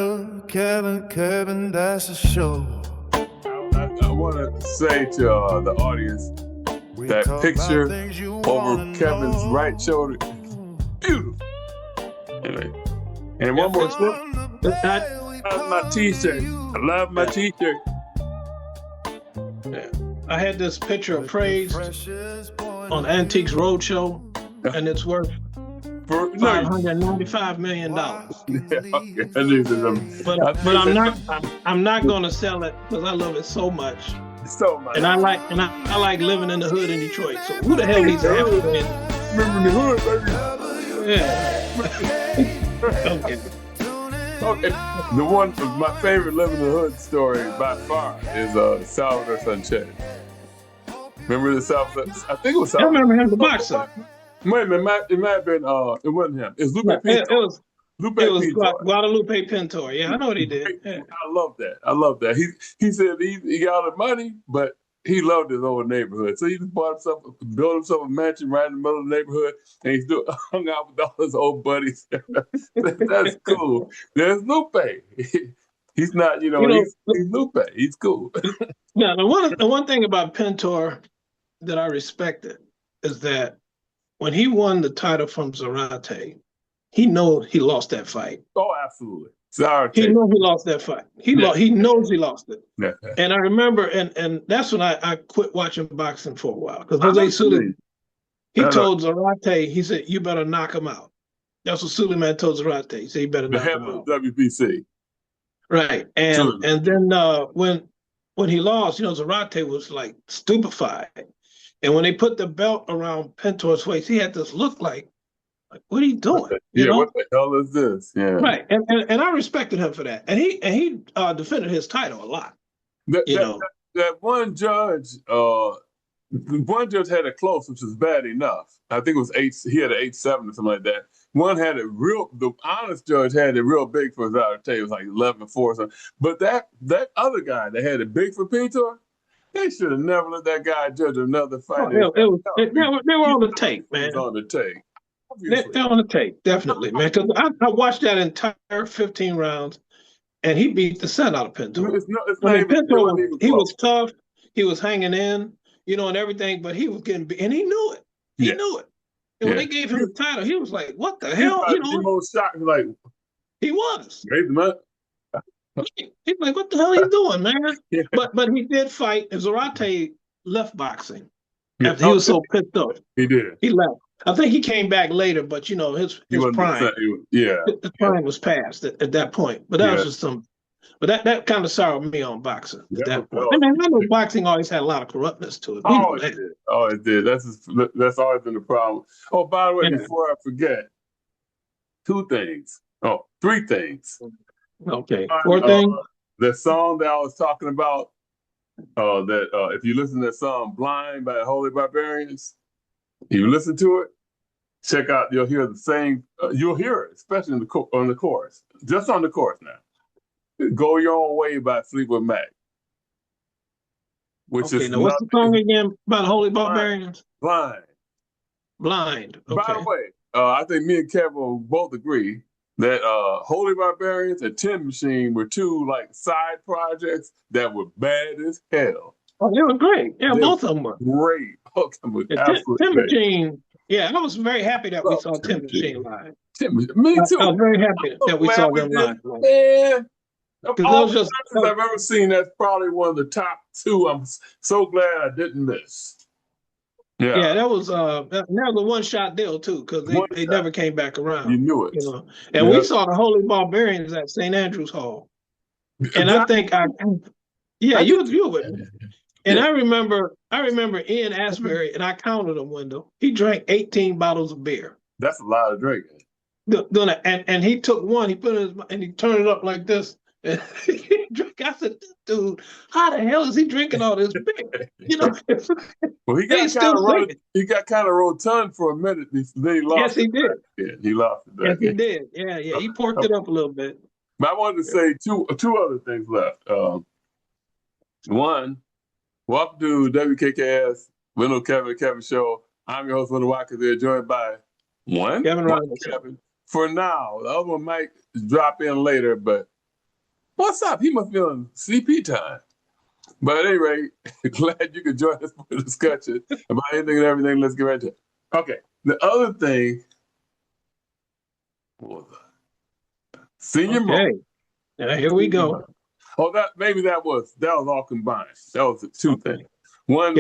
Wendell, Kevin, that's a show. I want to say to the audience that picture over Kevin's right shoulder is beautiful. Anyway, and one more slip. I love my T-shirt. I love my T-shirt. Yeah. I had this picture appraised on Antiques Roadshow, and it's worth $595 million. Yeah, okay. But I'm not going to sell it because I love it so much. So much. And I like living in the hood in Detroit. So who the hell needs to have it in? Remember the hood, baby. Yeah. Okay. Okay. My favorite living in the hood story by far is Salvador Sanchez. Remember the Salvador? I think it was Salvador. I remember him, the boxer. Wait a minute, it might have been, it wasn't him. It's Lupe Pintor. It was Guadalupe Pintor. Yeah, I know what he did. Yeah. I love that. He said he got the money, but he loved his old neighborhood. So he just built himself a mansion right in the middle of the neighborhood, and he still hung out with all his old buddies. That's cool. There's Lupe. He's not, he's Lupe. He's cool. Now, the one thing about Pintor that I respected is that when he won the title from Zarate, he knows he lost that fight. Oh, absolutely. Zarate. He knows he lost that fight. He knows he lost it. Yeah. And I remember, and that's when I quit watching boxing for a while. Because Jose Sullivan, he told Zarate, he said, you better knock him out. That's what Suleiman told Zarate. He said, you better knock him out. The head of WBC. Right. And then when he lost, Zarate was like stupefied. And when they put the belt around Pintor's waist, he had this look like what are you doing? What the hell is this? Yeah. Right. And I respected him for that. And he defended his title a lot. That one judge, had it close, which was bad enough. I think it was he had an 8-7 or something like that. One had it the honest judge had it real big for Zarate. It was like 11-4 or something. But that other guy that had it big for Pintor, they should have never let that guy judge another fight. They were on the tape, man. On the tape. They're on the tape, definitely, man. Because I watched that entire 15 rounds, and he beat the set out of Pintor. Pintor, he was tough. He was hanging in, and everything, but he was getting beat, and he knew it. He knew it. And when they gave him the title, he was like, what the hell? The most shocked, like, he was. Raise him up. He's like, what the hell are you doing, man? Yeah. But he did fight, and Zarate left boxing after he was so pissed off. He did. He left. I think he came back later, but his prime, his prime was past at that point. But that was just but that kind of soured me on boxing at that point. I know boxing always had a lot of corruptness to it. It did. That's always been the problem. Oh, by the way, before I forget, three things. Okay, fourth thing. The song that I was talking about, if you listen to that song "Blind" by the Holy Barbarians, you listen to it, check out. You'll hear the same. You'll hear it, especially on the chorus. Just on the chorus now. "Go Your Own Way" by Fleetwood Mac. What's the song again by the Holy Barbarians? Blind. Okay. By the way, I think me and Kevin will both agree that Holy Barbarians and Tin Machine were two side projects that were bad as hell. Oh, they were great. Yeah, both of them were great. Both of them were absolutely great. Tin Machine. Yeah, I was very happy that we saw Tin Machine live. Me too. I was very happy that we saw them live. Yeah. All the I've ever seen, that's probably one of the top two. I'm so glad I didn't miss. Yeah, that was the one-shot deal too, because they never came back around. You knew it. And we saw the Holy Barbarians at St. Andrew's Hall, and I think you would. And I remember Ian Asbury, and I counted him. Wendell, he drank 18 bottles of beer. That's a lot of drinking. And he took one, he put it in and he turned it up like this. And he drank. I said, "Dude, how the hell is he drinking all this beer?" Well, he got kind of rotund for a minute. Then he lost. Yes, he did. Yeah, he lost it. Yes, he did. Yeah. He porked it up a little bit. But I wanted to say two other things left. One, welcome to WKKS Wendell Kevin Show. I'm your host, Wendell Watkins. They're joined by Kevin. For now, the other one might drop in later, but What's up? He must be on CP time. But at any rate, glad you could join us for a discussion about anything and everything. Let's get right to it. Okay. The other thing was senior moment. Yeah, here we go. Oh, that was all combined. That was the two things. One,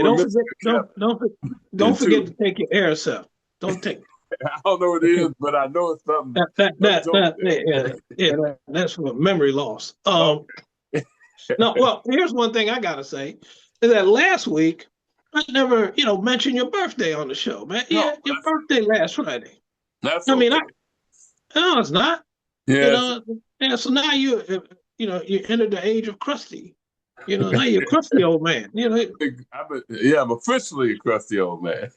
don't forget to take your air cell. Don't take. I don't know what it is, but I know it's something. That's for memory loss. No, well, here's one thing I gotta say is that last week I never, mentioned your birthday on the show, man. Yeah, your birthday last Friday. That's okay. No, it's not. Yeah. So now you entered the age of crusty. Now you're a crusty old man. I'm officially a crusty old man.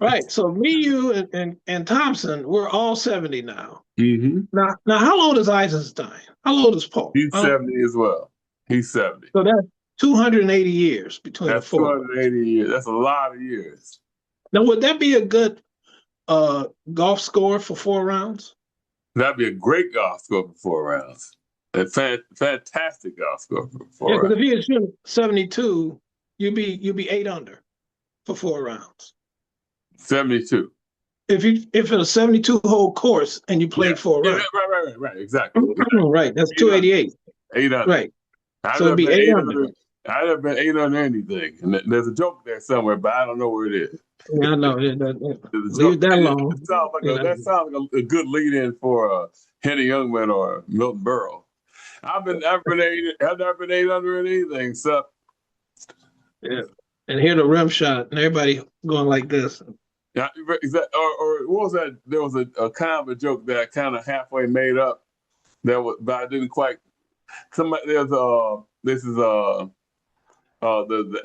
Right. So me, you, and Thompson, we're all 70 now. Mm-hmm. Now, how old is Eisenstein? How old is Paul? He's 70 as well. He's 70. So that's 280 years between the four. 280 years. That's a lot of years. Now, would that be a good golf score for 4 rounds? That'd be a great golf score for 4 rounds. A fantastic golf score for 4 rounds. Because if you shoot 72, you'd be 8 under for 4 rounds. 72. If it's a 72-hole course and you played 4 rounds. Right, exactly. Right, that's 288. 8 under. Right. So it'd be 8 under. I've never been 8 under anything. And there's a joke there somewhere, but I don't know where it is. Yeah, I know. Leave that alone. That sounds like a good lead-in for Henny Youngman or Milton Berle. I've never been 8 under anything, so. Yeah. And hear the rim shot, and everybody going like this. Yeah, or what was that? There was a kind of a joke that I kind of halfway made up. But I didn't quite. This is the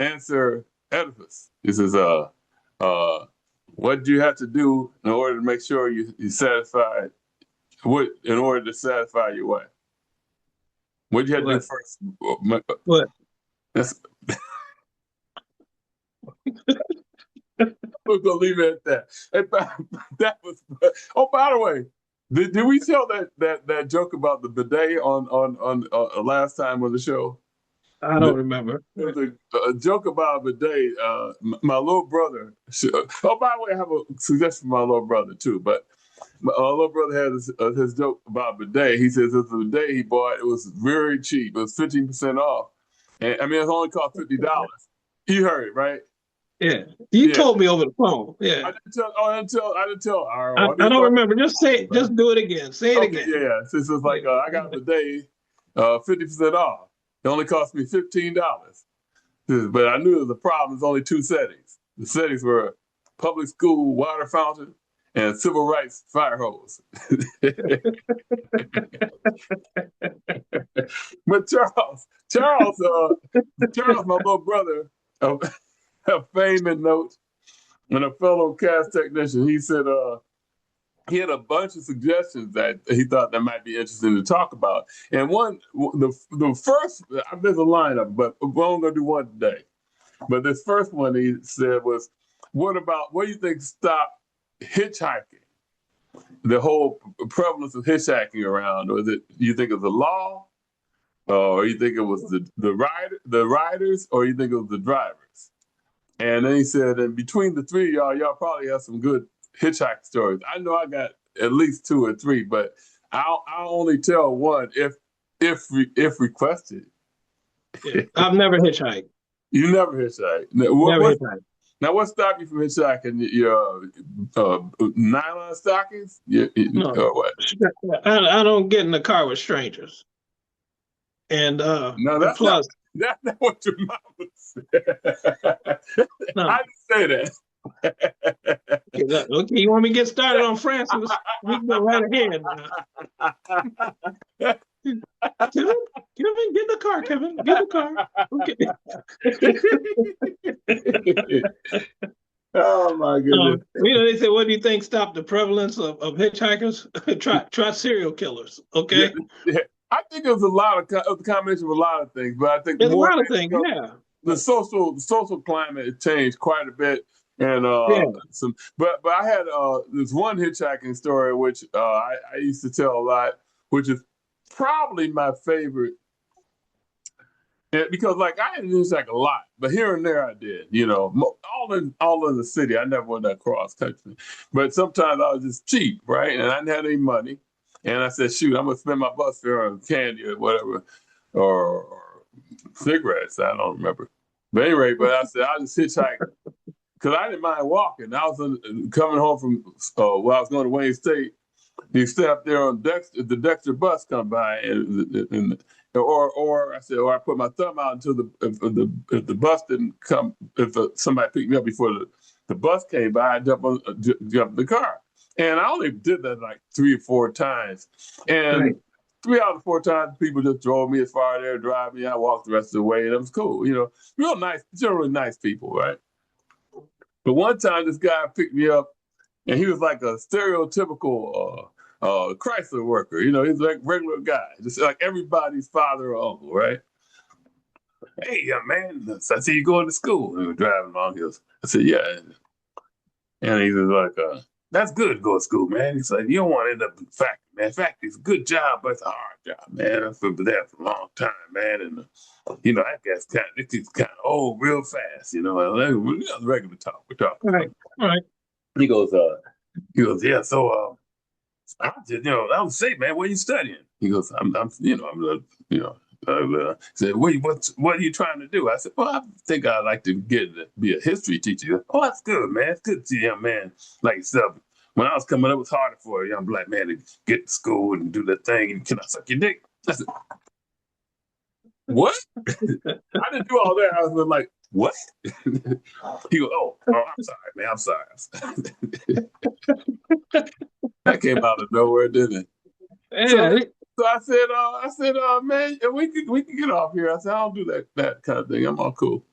answer Oedipus. This is what do you have to do in order to make sure you satisfied? In order to satisfy your wife? What you have to do first? What? We're gonna leave it at that. That was. Oh, by the way, did we tell that joke about the bidet on last time on the show? I don't remember. There's a joke about a bidet. My little brother. Oh, by the way, I have a suggestion for my little brother too. But my little brother had his joke about bidet. He says it's a bidet he bought. It was very cheap. It was 15% off, and it only cost $50. You heard it, right? Yeah, you told me over the phone. Yeah, I didn't tell. I don't remember. Just say it. Just do it again. Say it again. Yeah. So it's like I got the day, 50% off. It only cost me $15. But I knew there was a problem. There's only 2 settings. The settings were public school water fountain and civil rights fire hose. But Charles, my little brother. A famous note and a fellow cast technician. He said he had a bunch of suggestions that he thought that might be interesting to talk about. And the first, there's a lineup, but we're only going to do one today. But this first one he said was, what do you think stopped hitchhiking? The whole prevalence of hitchhiking around, or you think it was the law, or you think it was the riders, or you think it was the drivers? And then he said, and between the 3 of y'all probably have some good hitchhiking stories. I know I got at least 2 or 3, but I'll only tell one if requested. Yeah, I've never hitchhiked. You never hitchhiked? Hitchhiked. Now, what stopped you from hitchhiking? Your nylon stockings? No. Or what? I don't get in the car with strangers. And no, that's plus, that's not what your mama said. No. I didn't say that. Okay, you want me to get started on Francis? We can go right ahead. Kevin, get in the car, Kevin. Get in the car. Okay. Oh my goodness. They say, what do you think stopped the prevalence of hitchhikers? try serial killers. Okay. Yeah. I think it was a combination of a lot of things, but I think there's a lot of things. Yeah. The social climate changed quite a bit, and But I had this one hitchhiking story which I used to tell a lot, which is probably my favorite. Because like I didn't hitchhike a lot, but here and there I did. You know, all in the city. I never went that cross country, but sometimes I was just cheap, right? And I didn't have any money, and I said, "Shoot, I'm gonna spend my bus fare on candy or whatever, or cigarettes." I don't remember, but anyway. But I said I'll just hitchhike because I didn't mind walking. I was coming home from I was going to Wayne State. You stay up there on the Dexter bus come by, or I said, or I put my thumb out until if the bus didn't come, if somebody picked me up before the bus came by, I jump in the car, and I only did that like 3 or 4 times, and Right. 3 out of 4 times people just drove me as far as there, drive me. I walked the rest of the way, and it was cool, you know, real nice, generally nice people, right? But one time this guy picked me up, and he was like a stereotypical Chrysler worker. You know, he's like a regular guy, just like everybody's father or uncle, right? Hey, young man, I see you going to school. And we were driving along. I said, yeah. And he was like, that's good to go to school, man. He's like, you don't want to end up in factory, man. Factory's a good job, but it's a hard job, man. I've been there for a long time, man. And, you know, that guy's kind of old real fast, you know. Regular talk, we're talking. Right. He goes, yeah, so I just, you know, I was saying, man, what are you studying? He goes, said, what are you trying to do? I said, well, I think I'd like to be a history teacher. He goes, oh, that's good, man. It's good to see a young man like yourself. When I was coming up, it was harder for a young black man to get to school and do that thing. And can I suck your dick? I said, what? I didn't do all that. I was like, what? He goes, oh, I'm sorry, man. I'm sorry. That came out of nowhere, didn't it? Yeah. So I said, man, we can get off here. I said, I don't do that kind of thing. I'm all cool.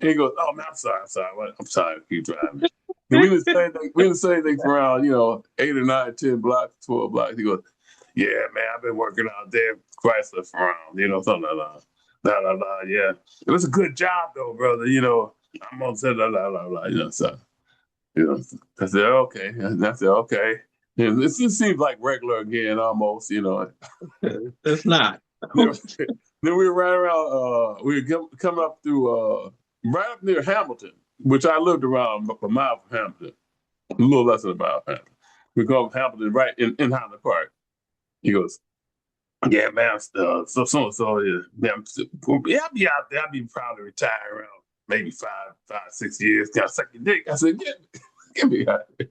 And he goes, oh man, I'm sorry. I'm sorry. Keep driving. And we didn't say anything for around, you know, 8 or 9, 10 blocks, 12 blocks. He goes, yeah, man, I've been working out there, Chrysler for around, you know, something like that. Yeah. It was a good job though, brother. You know, I'm gonna say you know, so you know, I said, okay. And I said, okay. And this just seems like regular again, almost, you know. It's not. Then we ran around, we were coming up through, right up near Hamilton, which I lived around a mile from Hamilton, a little less than a mile from Hamilton. We go up Hamilton right in Highland Park. He goes, yeah, man, so yeah, I'll be out there. I'll be probably retired around maybe 5, 6 years. Can I suck your dick? I said, get me out of here.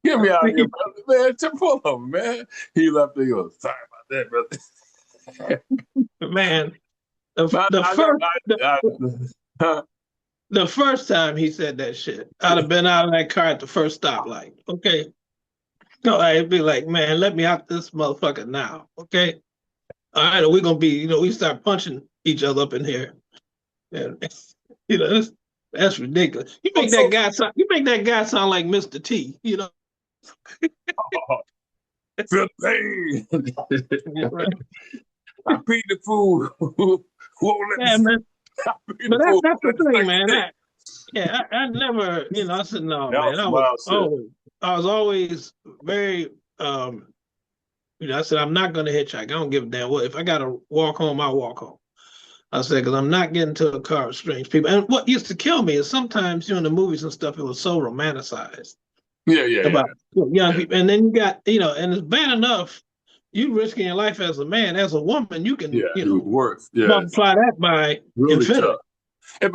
Get me out of here, brother, man. Just pull him, man. He left. He goes, sorry about that, brother. Man, the first time he said that shit, I'd have been out of that car at the first stoplight. Okay. No, I'd be like, man, let me out this motherfucker now. Okay. All right, we're gonna be, you know, we start punching each other up in here. And you know, that's ridiculous. You make that guy sound like Mr. T, you know. Feel pain. Yeah, right. I beat the fool. Yeah, man. But that's the thing, man. I never, you know, I said, no, man. I was always very, you know, I said, I'm not going to hitchhike. I don't give a damn what. If I got to walk home, I'll walk home. I said, because I'm not getting to a car with strange people. And what used to kill me is sometimes, you know, in the movies and stuff, it was so romanticized. About young people. And then you got, you know, and it's bad enough you risking your life as a man. As a woman, you can, you know, multiply that by really infinity.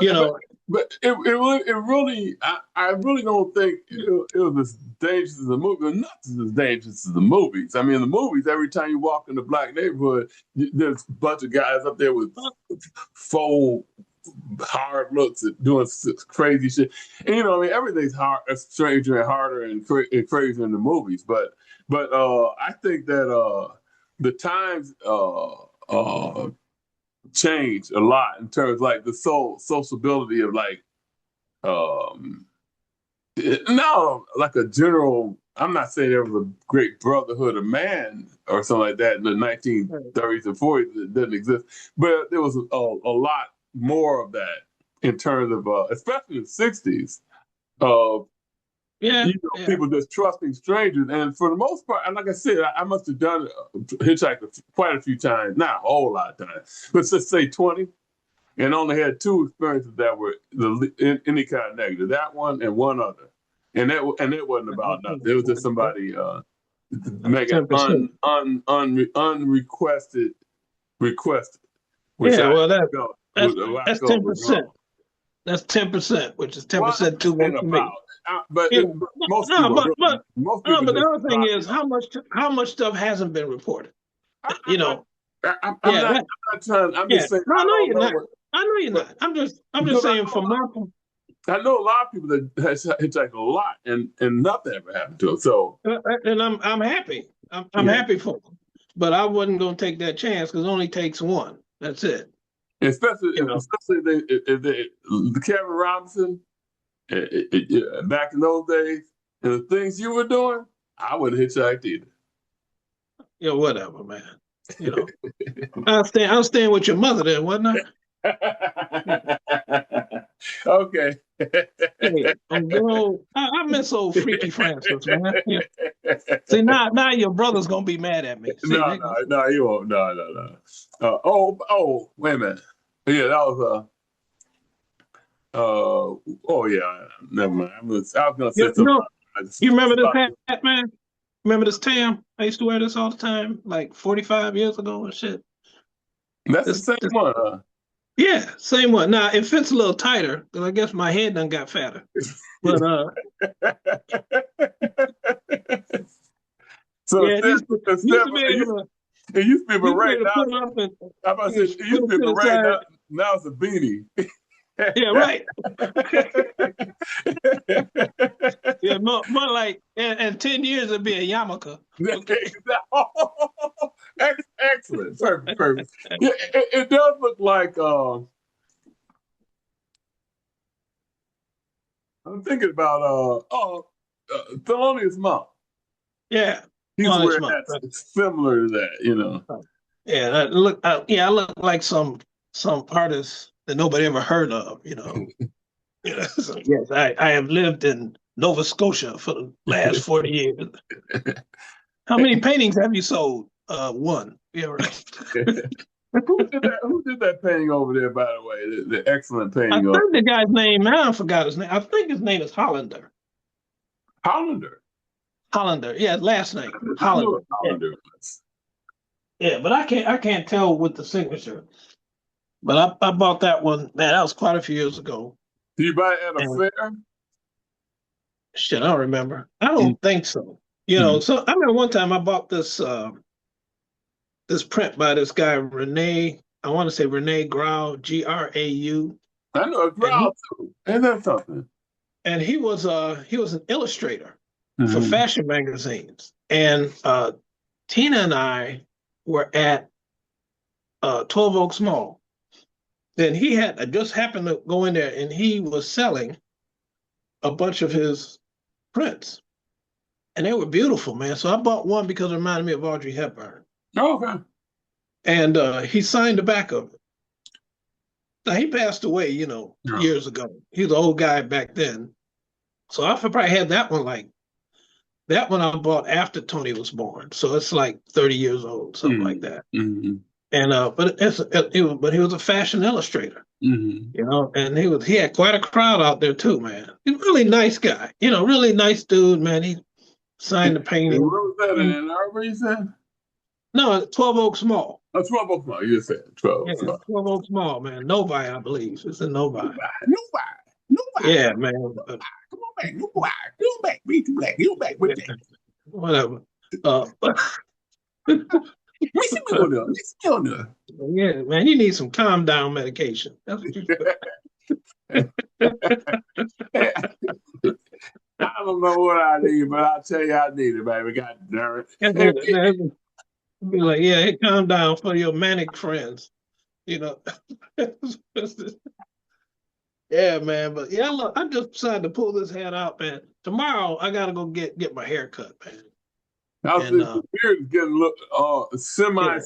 You know, but it really, I really don't think it was as dangerous as the movie. Not as dangerous as the movies. I mean, in the movies, every time you walk in the black neighborhood, there's a bunch of guys up there with faux hard looks at doing crazy shit. And you know, I mean, everything's hard, stranger and harder and crazier in the movies. But I think that the times changed a lot in terms of like the sociability of like now like a general. I'm not saying there was a great brotherhood of man or something like that in the 1930s and 40s that didn't exist, but there was a lot more of that in terms of especially in the 60s of Yeah, people just trusting strangers. And for the most part, and like I said, I must have done hitchhiking quite a few times, not a whole lot of times, but let's say 20, and only had 2 experiences that were any kind of negative. That one and one other, and it wasn't about nothing. It was just somebody making 10%. unrequested requested. Yeah, well, that's that's 10%. That's 10%, which is 10% too much for me. But Yeah. most people, but the other thing is out. how much stuff hasn't been reported. I'm not trying. I'm just saying. No, you're not. I know you're not. I'm just saying for my. I know a lot of people that hitchhike a lot, and nothing ever happened to them. So, and I'm happy. I'm happy for them, but I wasn't going to take that chance because it only takes one. That's it. Especially the Kevin Robinson, back in those days, and the things you were doing, I wouldn't hitchhike either. Yeah, whatever, man. I was staying with your mother then, wasn't I? Okay. Hey, bro, I miss old Freaky Francis, man. Yeah. See, now your brother's gonna be mad at me. See, no, you won't. No. Wait a minute. Yeah, that was never mind. I was gonna say something. You remember this hat, man? Remember this tam? I used to wear this all the time, like 45 years ago and shit. That's the same one, huh? Yeah, same one. Now it fits a little tighter because I guess my head done got fatter. But so yeah, it used to be able to. It used to be right now. It used to be right now. It's a beanie. Yeah, right. Yeah, more like in 10 years it'll be a yarmulke. Excellent, perfect. Yeah, it does look like. I'm thinking about Thelonious Monk. Yeah, he's wearing that similar to that, Yeah, I look like some artist that nobody ever heard of, So, yes, I have lived in Nova Scotia for the last 40 years. How many paintings have you sold? One. Yeah, right. Who did that painting over there, by the way? The excellent painting. I think the guy's name, I forgot his name. I think his name is Hollander. Hollander, yeah, last name. Hollander. Yeah, but I can't tell with the signature. But I bought that one, man, that was quite a few years ago. Did you buy it at a fair? Shit, I don't remember. I don't think so. So I remember one time I bought this this print by this guy, Rene, I want to say Rene Grau, Grau. I know Grau too. Ain't that something? And he was an illustrator for fashion magazines. And Tina and I were at 12 Oaks Mall. Then I just happened to go in there and he was selling a bunch of his prints. And they were beautiful, man. So I bought one because it reminded me of Audrey Hepburn. Oh, okay. And he signed the back of it. Now, he passed away, years ago. He was an old guy back then. So I probably had that one I bought after Tony was born. So it's like 30 years old, something like that. Mm-hmm. And but he was a fashion illustrator, and he had quite a crowd out there too, man. He's a really nice guy, really nice dude, man. He signed the painting. Where was that in Ann Arbor, you said? No, 12 Oaks Mall. Oh, 12 Oaks Mall, you said 12 Oaks Mall. 12 Oaks Mall, man. Novi, I believe. It's in Novi. Novi. Yeah, man. Come on back, Novi. Come back, be too black. Come back with that. Whatever. Yeah, man, you need some calm down medication. That's what you I don't know what I need, but I'll tell you I need it, baby. God damn it. Be like, yeah, hey, calm down for your manic friends. Yeah, man. But yeah, look, I just decided to pull this hat out, man. Tomorrow I gotta go get my hair cut, man. I was And the beard is getting semi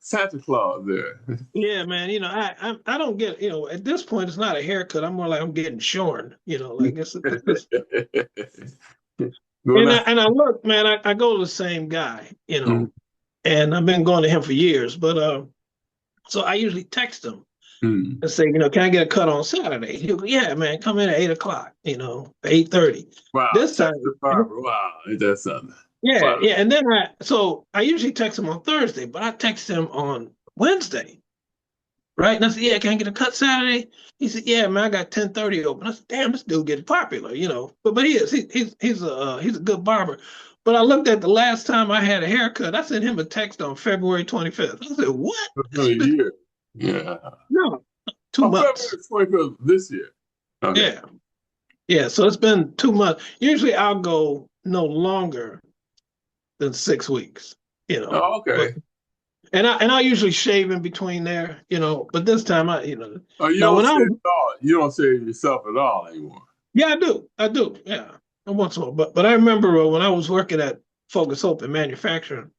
Santa Claus there. yeah, man. You know, I don't get, you know, at this point it's not a haircut. I'm more like I'm getting shorn. You know, like it's and I look, man. I go to the same guy. You know, and I've been going to him for years. But so I usually text him and say, you know, can I get a cut on Saturday? He'll go, yeah, man, come in at 8:00. You know, 8:30. Wow, This time, wow, that's something. yeah, Wow. yeah. And then I usually text him on Thursday, but I text him on Wednesday. Right? And I said, yeah, can I get a cut Saturday? He said, yeah, man, I got 10:30 open. I said, damn, this dude getting popular, you know. But he's a good barber. But I looked at the last time I had a haircut. I sent him a text on February 25th. I said, what? A year. Yeah. No, 2 months. February 25th this year. Okay. Yeah. Yeah, so it's been 2 months. Usually I'll go no longer than 6 weeks, you know. Oh, okay. And I usually shave in between there, you know. But this time you know. Oh, you don't shave yourself at all anymore. Yeah, I do. Yeah, once in a while. But I remember when I was working at Focus Hope in manufacturing,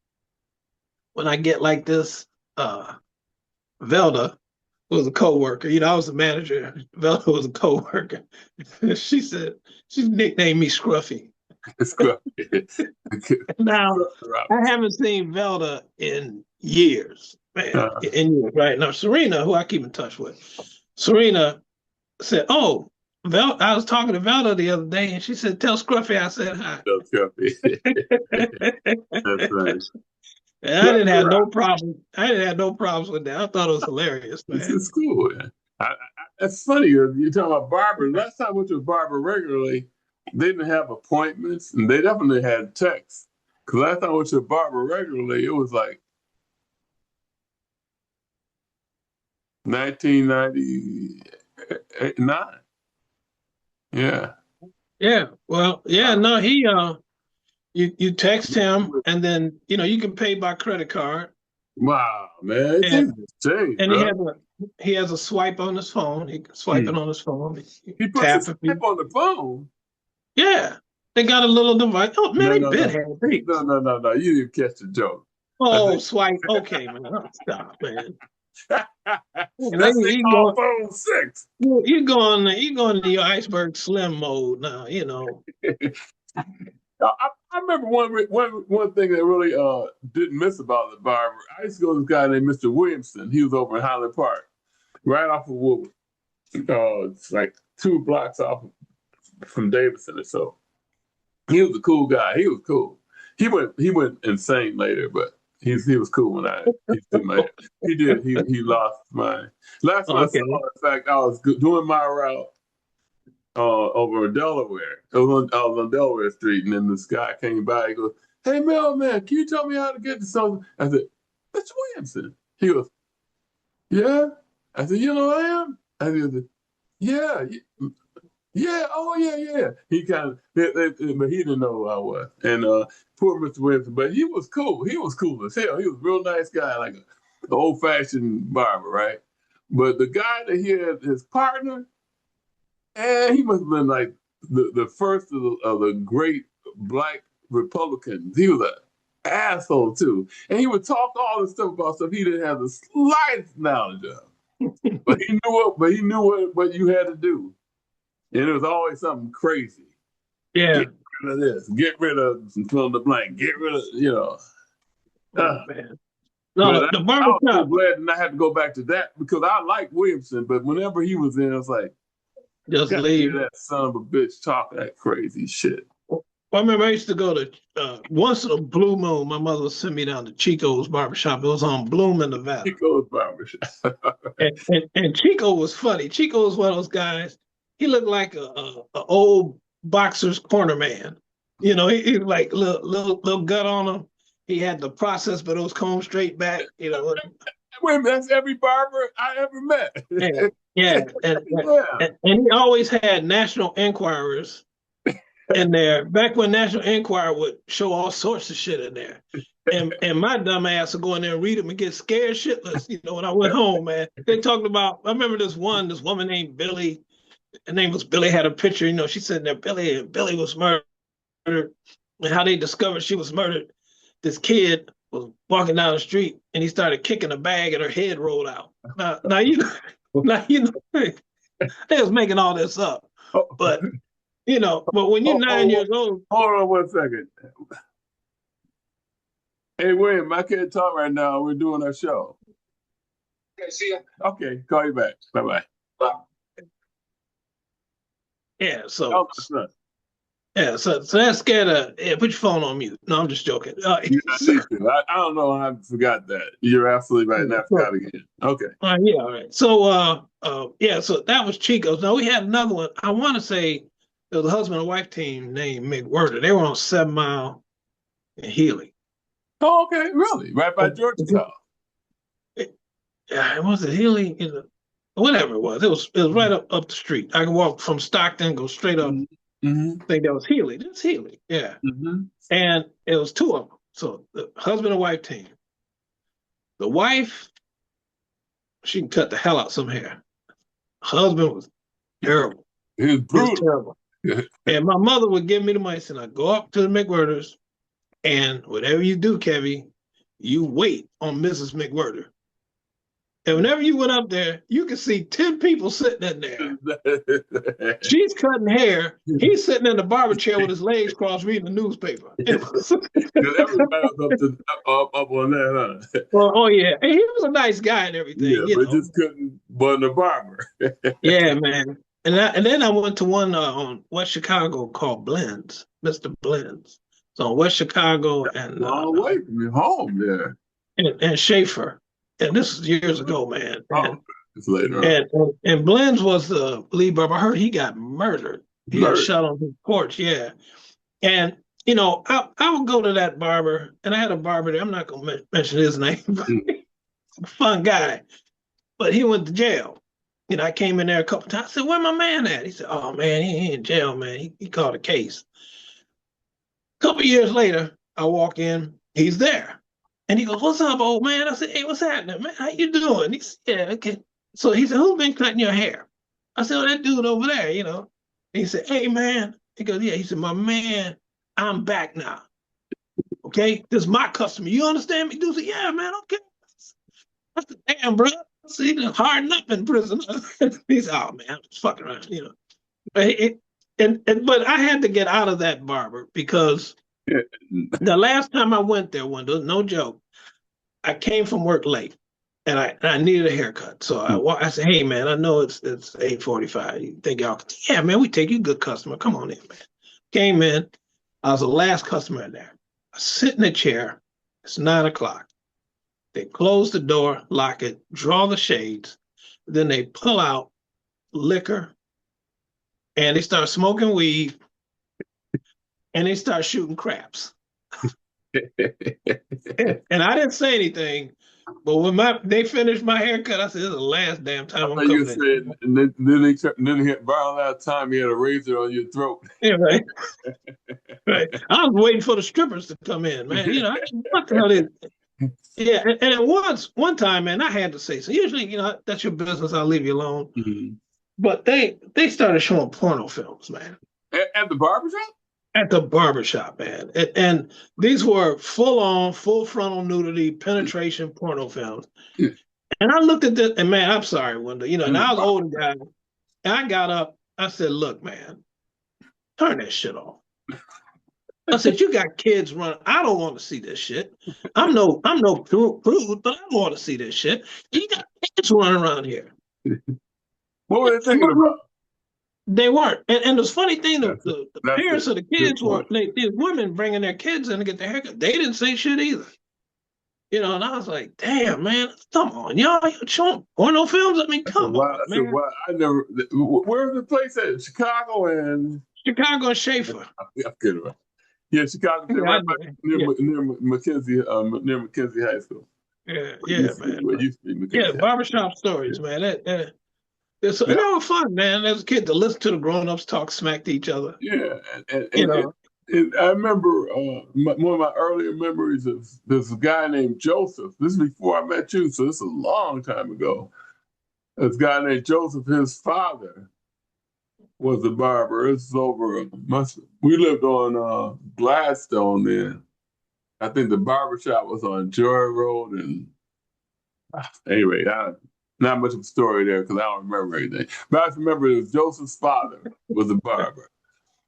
when I get like this, Velda was a coworker. You know, I was the manager. Velda was a coworker. She nicknamed me Scruffy. Scruffy. Now I haven't seen Velda in years, man. In years, right? Now Serena, who I keep in touch with, Serena said, "Oh, I was talking to Velda the other day, and she said, tell Scruffy I said hi." Tell Scruffy. That's right. And I didn't have no problem. I didn't have no problems with that. I thought it was hilarious, man. This is cool. It's funny you're talking about barbers. Last time I went to a barber regularly, they didn't have appointments, and they definitely had texts. Because last time I went to a barber regularly, it was like 1999. Yeah. Yeah. Well, yeah. No, he you text him, and then you know you can pay by credit card. Wow, man! And bro. he has a swipe on his phone. He can swipe it on his phone. He puts a swipe on the phone. Yeah, they got a little device. Oh man, No. No! You didn't catch the joke. Oh, swipe. Okay, man. Stop, man. That's phone 6. You're going to your iceberg slim mode now. You know. I remember one thing that really didn't miss about the barber. I used to go to this guy named Mr. Williamson. He was over in Highland Park, right off of Woodward. It's like 2 blocks off from Davidson or so. He was a cool guy. He was cool. He went insane later, but he was cool when he lost mine. Last time I saw, in fact, I was doing my route over in Delaware. I was on Delaware Street, and then this guy came by. He goes, "Hey, mailman, can you tell me how to get to something?" I said, "Mr. Williamson." He goes, "Yeah." I said, "You know who I am?" I said, "Yeah. Yeah, oh yeah." He kind of, but he didn't know who I was. And poor Mr. Williamson, but he was cool. He was cool as hell. He was a real nice guy, like an old-fashioned barber, right? But the guy that he had, his partner, he must have been like the first of the great black Republicans. He was an asshole too, and he would talk all this stuff about stuff he didn't have the slightest knowledge of. But he knew what you had to do. And it was always something crazy. Yeah. Get rid of this. Get rid of fill in the blank. Get rid of, you know. Man. No, the barbershop. I was so glad and I had to go back to that because I like Williamson, but whenever he was in, I was like, just leave that son of a bitch talk that crazy shit. Well, I remember I used to go to, once in a blue moon, my mother would send me down to Chico's Barbershop. It was on Bloom, Nevada. Chico's Barbershop. and Chico was funny. Chico was one of those guys. He looked like a old boxer's corner man. You know, he like little gut on him. He had the process, but it was combed straight back. You know, wait, that's every barber I ever met. Yeah. And he always had National Enquirers in there. Back when National Enquirer would show all sorts of shit in there. And my dumb ass would go in there and read them and get scared shitless. You know, when I went home, man, they talked about, I remember this woman named Billy. Her name was Billy, had a picture, you know, she said there, Billy was murdered, and how they discovered she was murdered. this kid was walking down the street and he started kicking a bag and her head rolled out. Now you know, they was making all this up, but but when you're 9 years old. Hold on 1 second. Hey, William, I can't talk right now. We're doing our show. Okay, see ya. Okay, call you back. Bye-bye. Bye. Yeah, so Oh, that's not. yeah, so that scared put your phone on mute. No, I'm just joking. You don't need to. I don't know. I forgot that. You're absolutely right. And I forgot again. Okay. Yeah, all right. So so that was Chico's. Now we had another one. I want to say there was a husband and wife team named McWhirter. They were on 7 Mile in Healy. Oh, okay. Really? Right by Georgia's house. Yeah, was it Healy? Whatever it was. It was right up the street. I can walk from Stockton, go straight up. Mm-hmm. I think that was Healy. That's Healy. Yeah. Mm-hmm. And it was 2 of them. So the husband and wife team. The wife, she can cut the hell out some hair. Husband was terrible. He was brutal. Terrible. And my mother would give me the money and I'd go up to the McWhirters and whatever you do, Kevy, you wait on Mrs. McWhirter. And whenever you went up there, you could see 10 people sitting in there. She's cutting hair. He's sitting in the barber chair with his legs crossed reading the newspaper. Because everybody was up on that, huh? Well, yeah. And he was a nice guy and everything. Yeah, but just couldn't button the barber. Yeah, man. And then I went to one on West Chicago called Blends, Mr. Blends. So on West Chicago and long way from your home there. And Schaefer. And this is years ago, man. It's later on. And Blends was the lead barber. I heard he got murdered. He got shot on his porch, yeah. And, I would go to that barber, and I had a barber there. I'm not going to mention his name, but he's a fun guy. But he went to jail. I came in there a couple of times. I said, where my man at? He said, oh, man, he in jail, man. He caught a case. A couple of years later, I walk in. He's there. And he goes, what's up, old man? I said, hey, what's happening, man? How you doing? He said, yeah, okay. So he said, who's been cutting your hair? I said, oh, that dude over there, He said, hey, man. He goes, yeah. He said, my man, I'm back now. Okay? This is my customer. You understand me? Dude said, yeah, man, okay. I said, damn, bro. I said, he's hardened up in prison. He said, oh, man, I'm just fucking around, But I had to get out of that barber because the last time I went there, Wendell, no joke, I came from work late and I needed a haircut. So I said, hey, man, I know it's 8:45. You think y'all can? Yeah, man, we take you, good customer. Come on in, man. Came in. I was the last customer in there. I sit in a chair. It's 9 o'clock. They close the door, lock it, draw the shades. Then they pull out liquor and they start smoking weed. And they start shooting craps. And I didn't say anything, but when they finished my haircut, I said, this is the last damn time I'm coming you said, in. And then he had borrowed out time, he had a razor on your throat. Yeah, right. Right. I was waiting for the strippers to come in, man. What the hell is it? Yeah, and one time, man, I had to say, so usually, that's your business, I'll leave you alone. Mm-hmm. But they started showing porno films, man. At the barbershop? At the barbershop, man. And these were full frontal nudity, penetration porno films. Yeah. And I looked at this, and man, I'm sorry, Wendell. And I was an older guy. And I got up, I said, look, man, turn that shit off. I said, you got kids running. I don't want to see this shit. I'm no prude, but I don't want to see this shit. You got kids running around here. What were they thinking about? They weren't. And the funny thing, the parents of the kids were, these women bringing their kids in to get their haircut. They didn't say shit either. And I was like, damn, man, come on, y'all showing porno films? I mean, come on, man. I never, where's the place at? Chicago and Schaefer. I'm kidding. Yeah, Chicago, right near Mackenzie High School. Yeah, man. Yeah, barbershop stories, man. They were fun, man. As a kid, to listen to the grown-ups talk smack to each other. Yeah, and I remember one of my earlier memories of this guy named Joseph. This is before I met you, so this is a long time ago. This guy named Joseph, his father was a barber. This is over, we lived on Gladstone then. I think the barbershop was on Joy Road, and anyway, not much of a story there because I don't remember anything. But I just remember it was Joseph's father was a barber,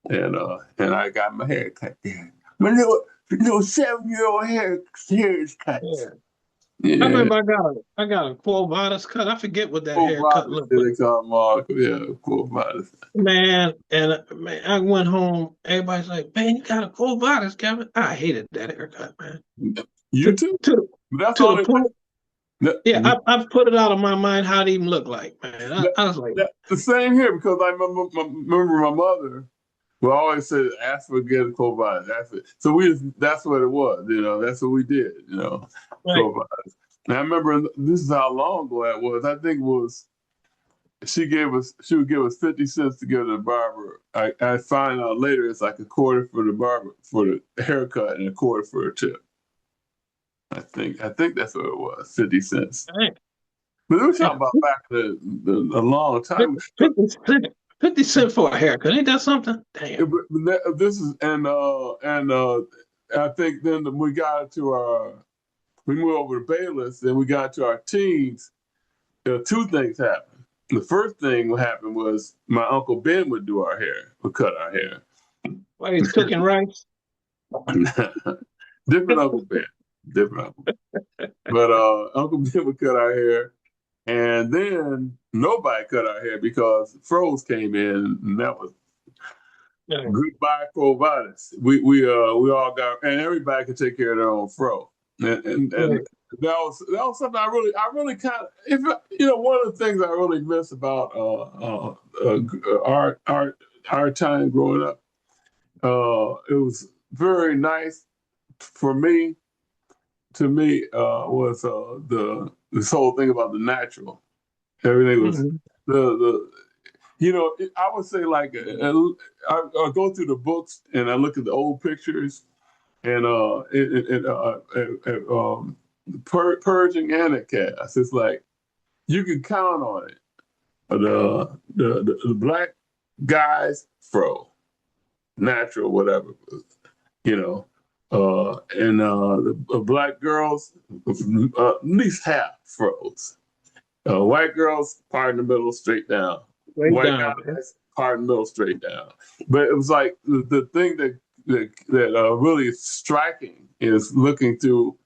and I got my hair cut there. My little 7-year-old hair is cut. Yeah. Yeah. I remember I got a Quo Vadis cut. I forget what that Quo haircut Vadis, looked they like. call Mark. Yeah, Quo Vadis. Man, I went home. Everybody's like, "Man, you got a Quo Vadis, Kevin." I hated that haircut, man. You too? To That's to all the it point. was. Yeah, I've put it out of my mind how it even looked like, man. I was like, The same here because I remember my mother would always say, "Ask for get a Quo Vadis." So that's what it was. That's what we did. right. Quo Vadis. And I remember this is how long ago that was. I think it was. She would give us 50 cents to go to the barber. I find out later it's like a quarter for the barber for the haircut and a quarter for a tip. I think that's what it was, 50 cents. Right. But we were talking about back a long time. 50 cents for a haircut. Ain't that something? Damn. This is I think then we got to we moved over to Bayless, then we got to our teens. Two things happened. The first thing that happened was my Uncle Ben would cut our hair. Why he's cooking rice? Different Uncle Ben. But Uncle Ben would cut our hair. And then nobody cut our hair because froze came in, and that was goodbye Quo Vadis. We all got, and everybody could take care of their own fro. And that was something I really kind of, if one of the things I really miss about our time growing up. It was very nice for me. To me, was this whole thing about the natural. Everything was I would say like I go through the books and I look at the old pictures and purging and a cast. It's like you can count on it. The black guys fro, natural, whatever, and the black girls at least half froze. White girls part in the middle, straight down. White guys part in the middle, straight down. But it was like the thing that really is striking is looking through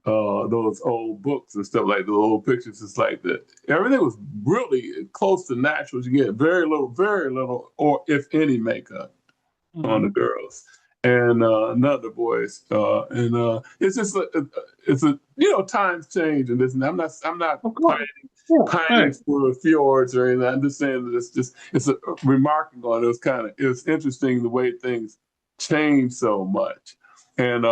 those old books and stuff like the old pictures. It's like that everything was really close to natural. You get very little, or if any, makeup on the girls and none of the boys. And it's just times change and this. And I'm not pining for fjords or anything. I'm just saying that it's a remarkable. And it was interesting the way things change so much. And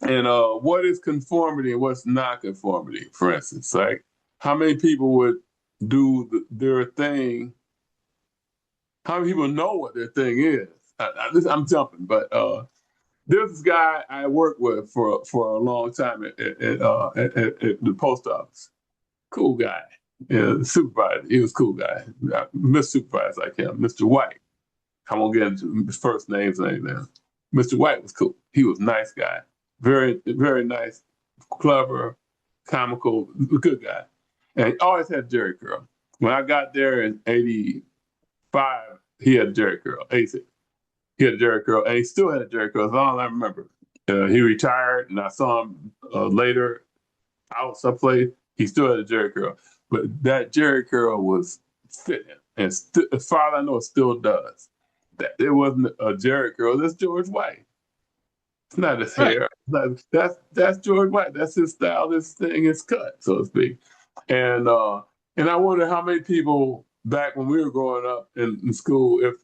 and what is conformity and what's not conformity, for instance? Like how many people would do their thing? How many people know what their thing is? I'm jumping, but there's this guy I worked with for a long time at the post office. Cool guy. The supervisor. He was a cool guy. Mr. Supervisor like him, Mr. White. I won't get into his first names or anything. Mr. White was cool. He was a nice guy. Very, very nice, clever, comical, good guy. And he always had a jerry curl. When I got there in 85, he had a jerry curl. 86. He had a jerry curl, and he still had a jerry curl. That's all I remember. He retired, and I saw him later out someplace. He still had a jerry curl. But that jerry curl was fitting. And as far as I know, it still does. It wasn't a jerry curl. That's George White. It's not his hair. That's George White. That's his style. This thing is cut, so to speak. And I wonder how many people back when we were growing up in school, if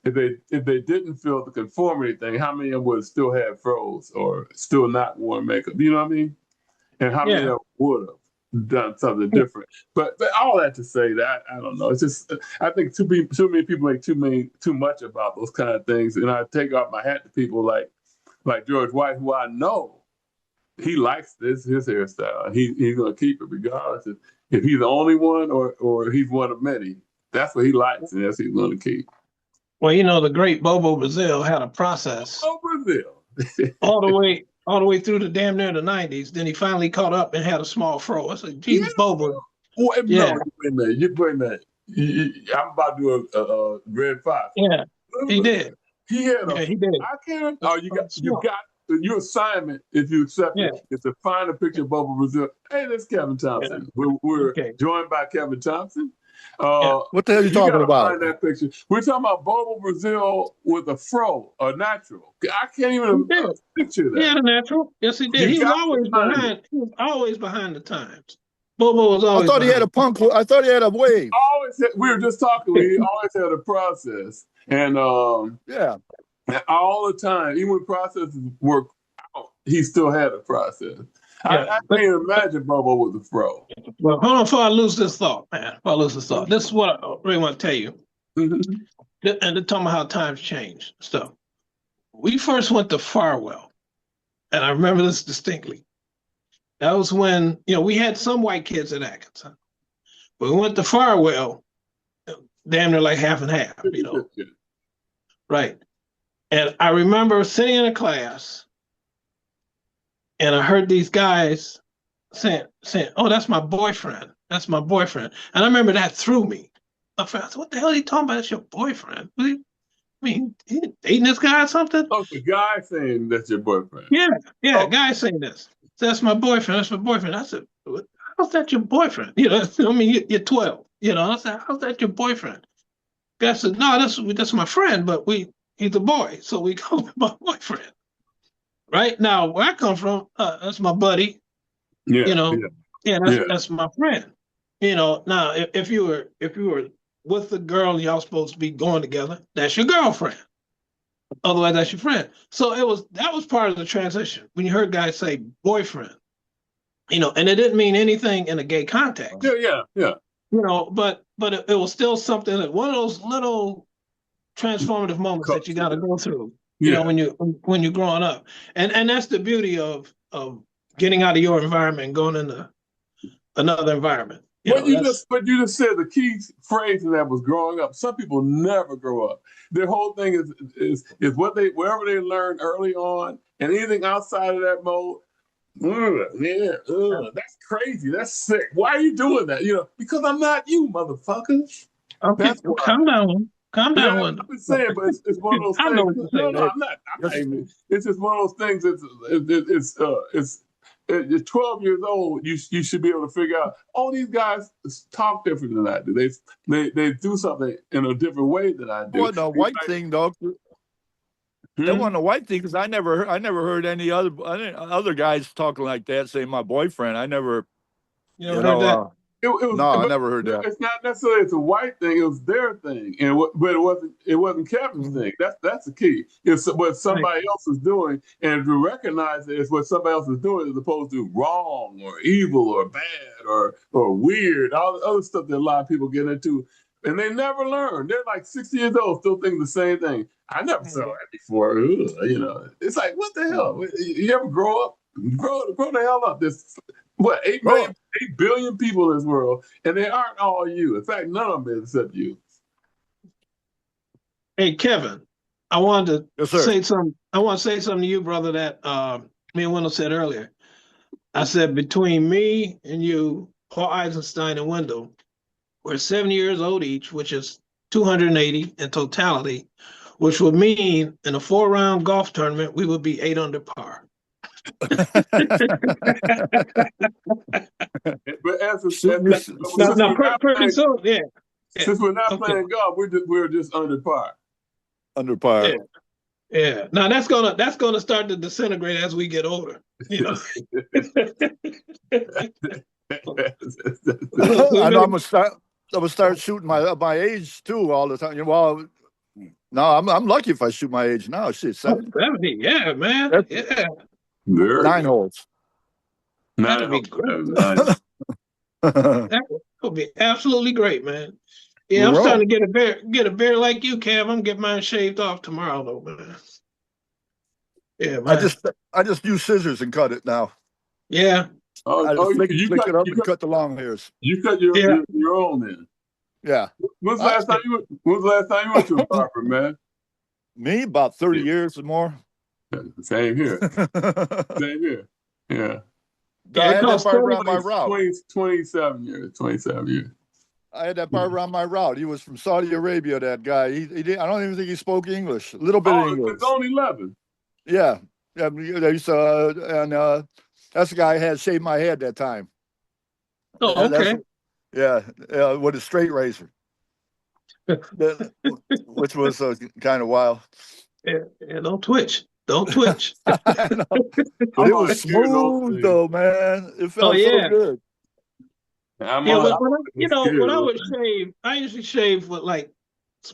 they didn't feel the conformity thing, how many of them would still have froze or still not worn makeup? You know what I mean? And how many of them would have done something different? But all that to say that I don't know. It's just I think too many people make too much about those kind of things, and I take off my hat to people like George White, who I know he likes his hairstyle. He's going to keep it regardless if he's the only one or he's one of many. That's what he likes, and that's what he's going to keep. Well, the great Bobo Brazil had a process. Oh, Brazil. all the way through the damn near the 90s. Then he finally caught up and had a small fro. I said, Jesus, Bobo. Wait, Yeah. no, wait a minute. I'm about to do a Red Fox. Yeah, he did. He had he did. I can't. Oh, you got your assignment, if you accept it, is to find a picture of Bobo Brazil. Hey, this is Kevin Thompson. We're joined by Kevin Thompson. What the hell are you talking about? Find that picture. We're talking about Bobo Brazil with a fro, a natural. I can't even picture that. He had a natural. Yes, he did. He was always behind. He was always behind the times. Bobo was always. I thought he had a punk. I thought he had a wave. We were just talking. He always had a process, and all the time, even when processes work out, he still had a process. I can't imagine Bobo with a fro. Well, hold on before I lose this thought, man. This is what I really want to tell you. And to tell me how times change. So, we first went to Farwell, and I remember this distinctly. That was when, we had some white kids at Atkins. But we went to Farwell, damn near like half and half, Right. And I remember sitting in a class, and I heard these guys saying, "Oh, that's my boyfriend. That's my boyfriend." And I remember that threw me. I said, "What the hell are you talking about? That's your boyfriend? I mean, he dating this guy or something?" Oh, the guy saying that's your boyfriend. Yeah, guy saying this. That's my boyfriend. That's my boyfriend. I said, "How's that your boyfriend?" I mean, you're 12. I said, "How's that your boyfriend?" Guy said, "No, that's my friend, but he's a boy, so we call him my boyfriend." Right now, where I come from, that's my buddy. That's my friend. Now if you were with the girl and y'all supposed to be going together, that's your girlfriend. Otherwise, that's your friend. So that was part of the transition when you heard guys say boyfriend. And it didn't mean anything in a gay context. Yeah. But it was still something that one of those little transformative moments that you got to go through. When you're growing up, and that's the beauty of getting out of your environment and going into another environment. But you just said the key phrase in that was growing up. Some people never grow up. Their whole thing is wherever they learn early on, and anything outside of that mode. That's crazy. That's sick. Why are you doing that? Because I'm not you, motherfucker. Okay, calm down. Calm down. I'm just saying, but it's one of those things. I know what you're saying. No, I'm not even. It's just one of those things. You're 12 years old. You should be able to figure out. Oh, these guys talk different than I do. They do something in a different way than I do. Well, the white thing, though. That wasn't a white thing because I never heard any other guys talking like that, saying my boyfriend. I never. You heard that? I never heard that. It's not necessarily it's a white thing; it was their thing, but it wasn't Kevin's thing. That's the key. It's what somebody else is doing, and to recognize it is what somebody else is doing, as opposed to wrong or evil or bad or weird. All the other stuff that a lot of people get into, and they never learn. They're like 60 years old, still thinking the same thing. I never saw that before. It's like, what the hell? You ever grow up? Grow the hell up. There's 8 billion people in this world, and they aren't all you. In fact, none of them is except you. Hey, Kevin, I wanted to say something. I want to say something to you, brother, that me and Wendell said earlier. I said between me and you, Paul Eisenstein and Wendell, we're 70 years old each, which is 280 in totality, which would mean in a 4-round golf tournament, we would be 8 under par. But Since we're not playing golf, we're just under par. Under par. Yeah. Now that's gonna start to disintegrate as we get older. I know I'm gonna start shooting my age too all the time. Well, no, I'm lucky if I shoot my age now. Shit, 70. Yeah, man. That's 9 holes. That'd be great. That would be absolutely great, man. Yeah, I'm starting to get a beard like you, Kev. I'm getting mine shaved off tomorrow, though, man. Yeah, man. I just use scissors and cut it now. Yeah. I flick it up and cut the long hairs. You cut your own then. Yeah. When's the last time you went to a barber, man? Me, about 30 years or more. Same here. Same here. Yeah. I had that barber on my route. 27 years. 27 years. I had that barber on my route. He was from Saudi Arabia, that guy. He didn't, I don't even think he spoke English. A little bit of English. It's only 11. Yeah. Yeah. That's the guy I had shaved my head that time. Oh, okay. With a straight razor. Which was kind of wild. Yeah, don't twitch. Don't twitch. But it was smooth though, man. It felt so good. When I would shave, I usually shave with like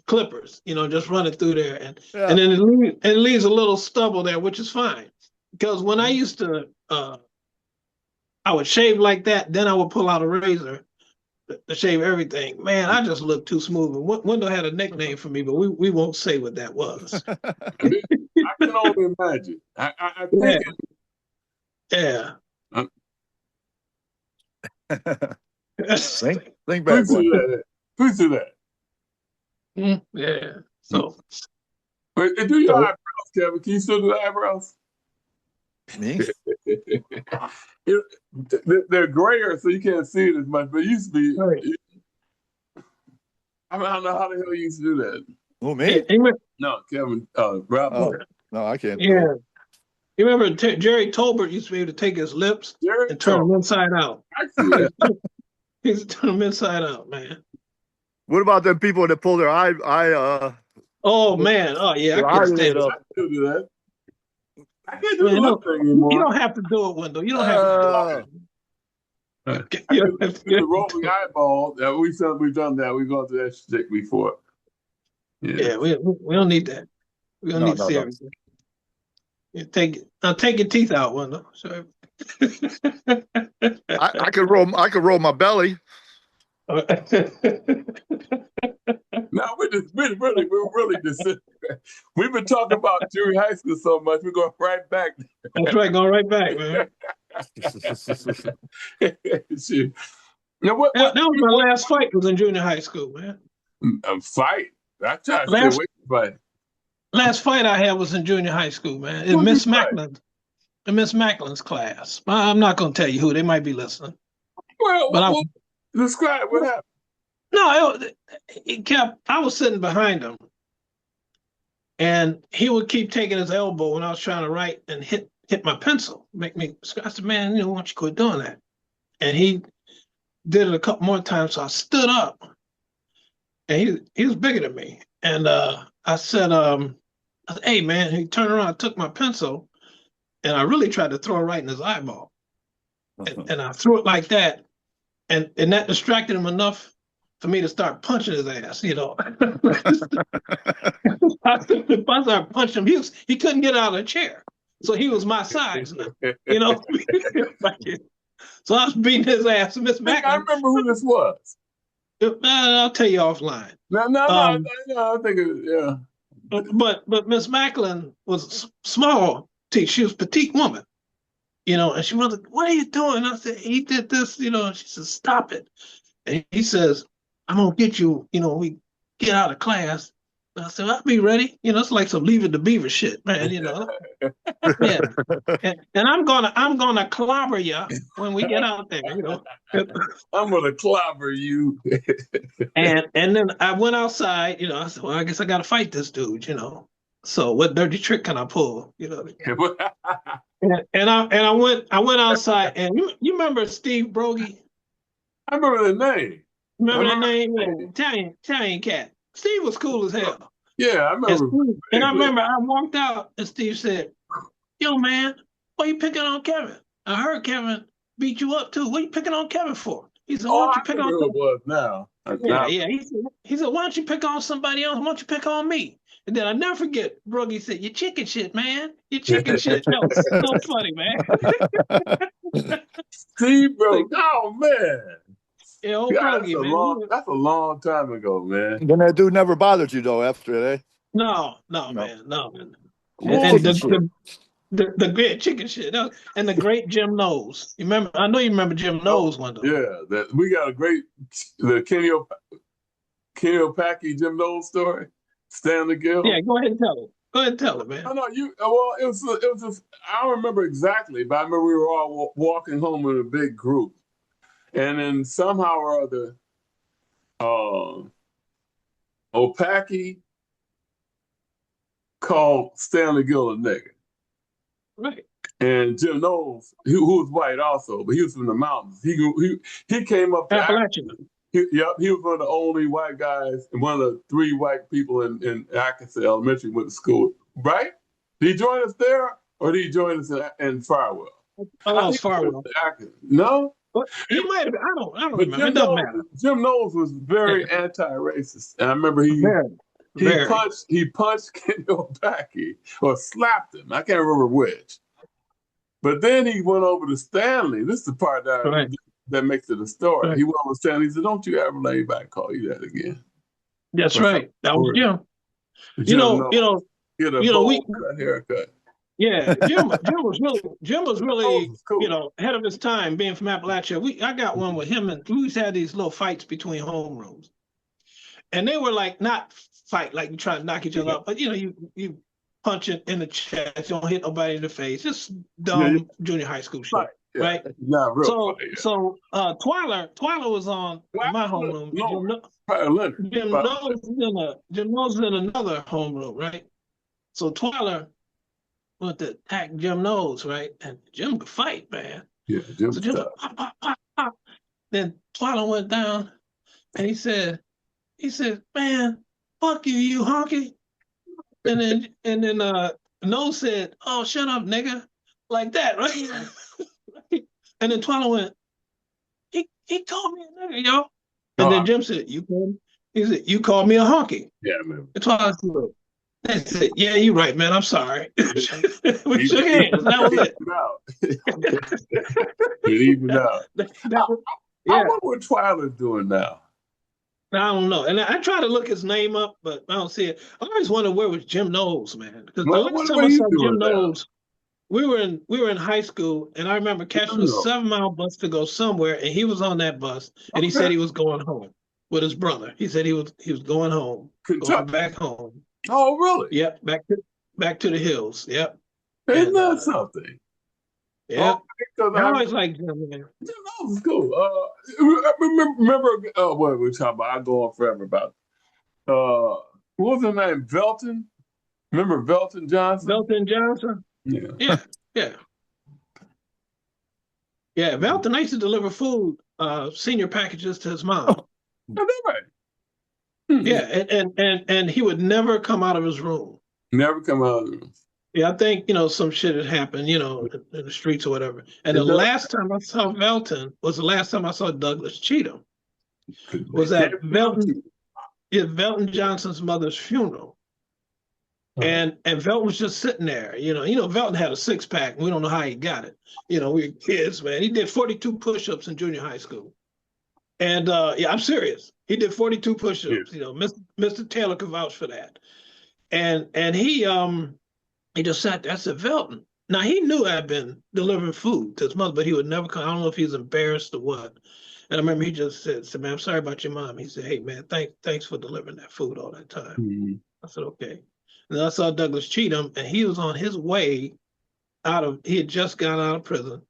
clippers, just run it through there, and then it leaves a little stubble there, which is fine. Because when I used to, I would shave like that, then I would pull out a razor to shave everything. Man, I just looked too smooth. And Wendell had a nickname for me, but we won't say what that was. I can only imagine. I think yeah. Think back. Please do that. Yeah. So. Do your eyebrows, Kevin. Can you still do the eyebrows? Me? They're grayer, so you can't see it as much. But it used to be. Right. I don't know how the hell you used to do that. Who, me? No, Kevin. Ralph. Oh, no, I can't. Yeah. You remember Jerry Tolbert used to be able to take his lips and turn them inside out. I see that. He used to turn them inside out, man. What about the people that pull their eye? Oh man! Oh yeah, I can't stand it. I still do that. I can't do that thing anymore. You don't have to do it, Wendell. You don't have to do it. The rolling eyeball. We've done that. We've gone through that shtick before. Yeah, we don't need that. We don't need to see everything. Take your teeth out, Wendell. So. I could roll my belly. No, we're really disintegrating. We've been talking about junior high school so much. We're going right back. That's right, going right back, man. Now, that was my last fight. Was in junior high school, man. Fight? I tried to stay away from fight. Last fight I had was in junior high school, man. In Miss Macklin's class. I'm not going to tell you who. They might be listening. Well, describe what happened. No, I was sitting behind him, and he would keep taking his elbow when I was trying to write and hit my pencil, make me. I said, "Man, why don't you quit doing that?" And he did it a couple more times, so I stood up, and he was bigger than me, and I said, "Hey, man!" He turned around, took my pencil, and I really tried to throw it right in his eyeball, and I threw it like that. And that distracted him enough for me to start punching his ass, If I started punching him, he couldn't get out of the chair. So he was my size now, So I was beating his ass. Miss Macklin. I remember who this was. I'll tell you offline. No, I think yeah. But Miss Macklin was small. She was a petite woman. And she was like, "What are you doing?" I said, "He did this," and she said, "Stop it." And he says, "I'm going to get you, we get out of class." And I said, "I'll be ready." It's like some Leave It to Beaver shit, man, Yeah. And I'm gonna clobber you when we get out there, I'm gonna clobber you. and then I went outside, I said, "Well, I guess I gotta fight this dude, So what dirty trick can I pull? And I went outside, and you remember Steve Brogy? I remember the name. Remember that name? Italian cat. Steve was cool as hell. Yeah, I remember. And I remember I walked out, and Steve said, "Yo, man, why you picking on Kevin? I heard Kevin beat you up too. What you picking on Kevin for?" He said, "Why don't you pick on?" Who it was now? Yeah. He said, "Why don't you pick on somebody else? Why don't you pick on me?" And then I never forget, Bruggy said, "You chicken shit, man. You chicken shit." That was so funny, man. Steve Bruggy. Oh, man. Yeah, old Bruggy, man. That's a long time ago, man. Then that dude never bothered you, though, after that, eh? No, man. And the great chicken shit. And the great Jim Knowles. I know you remember Jim Knowles one day. Yeah, we got a great, the Kenny Opaki Jim Knowles story. Stanley Gill. Yeah, go ahead and tell it. Go ahead and tell it, man. No, well, it was just, I don't remember exactly, but I remember we were all walking home in a big group. And then somehow or other, Opaki called Stanley Gill a nigger. Right. And Jim Knowles, who was white also, but he was from the mountains. He came up to Appalachian. He was one of the only white guys and one of the 3 white people in Atkinson Elementary went to school. Right? Did he join us there, or did he join us in Farwell? Oh, it's Farwell. No? But he might have. I don't remember. Jim It doesn't matter. Jim Knowles was very anti-racist, and I remember he punched Kenny Opaki or slapped him. I can't remember which. But then he went over to Stanley. This is the part that makes it a story. Right. He went over to Stanley. He said, "Don't you ever let anybody call you that again." That's right. That was Jim. You know, get a haircut. Yeah, Jim was really, cool. Ahead of his time, being from Appalachia. I got one with him, and we used to have these little fights between homerooms, and they were like not fight like you try to knock each other up, but you punch it in the chest, you don't hit nobody in the face, just dumb junior high school shit, right? Not real. So Twyler was on my homeroom. Jim Knowles in another homeroom, right? So Twyler went to attack Jim Knowles, right? And Jim could fight, man. Yeah, Jim pop, pop, pop, pop. Then Twyler went down and he said, "Man, fuck you, you honky." And then Knowles said, "Oh, shut up, nigga." Like that, right? And then Twyler went, he called me a nigga, yo. And then Jim said, "You called me?" He said, "You called me a honky." Yeah, man. And Twyler said, that's it. Yeah, you're right, man. I'm sorry. We shook hands. That was it. It evened out. I wonder what Twyler's doing now. I don't know. And I try to look his name up, but I don't see it. I always wonder where was Jim Knowles, man. Because the last time I saw Jim Knowles, we were in high school, and I remember catching a 7-mile bus to go somewhere, and he was on that bus, and he said he was going home with his brother. He said he was going home, going back home. Oh, really? Yep, back to the hills. Yep. Isn't that something? Yeah. I always like Jim, man. Jim Knowles is cool. Remember what we're talking about? I go on forever about it. What was his name? Velton? Remember Velton Johnson? Velton Johnson? Yeah. Yeah, Velton, I used to deliver food, senior packages to his mom. Oh, that's right. Yeah, and he would never come out of his room. Never come out of the room. Yeah, I think, some shit had happened, in the streets or whatever. And the last time I saw Velton was the last time I saw Douglas Cheatham. Was at Velton Johnson's mother's funeral. And Velton was just sitting there. Velton had a 6-pack, and we don't know how he got it. We were kids, man. He did 42 push-ups in junior high school. And I'm serious. He did 42 push-ups. Mr. Taylor could vouch for that. And he just sat there. I said, "Velton." Now he knew I'd been delivering food to his mother, but he would never come. I don't know if he was embarrassed or what. And I remember he just said, "Man, I'm sorry about your mom." He said, "Hey, man, thanks for delivering that food all that time." Mm-hmm. I said, "Okay." And then I saw Douglas Cheatham, and he was on his way he had just got out of prison.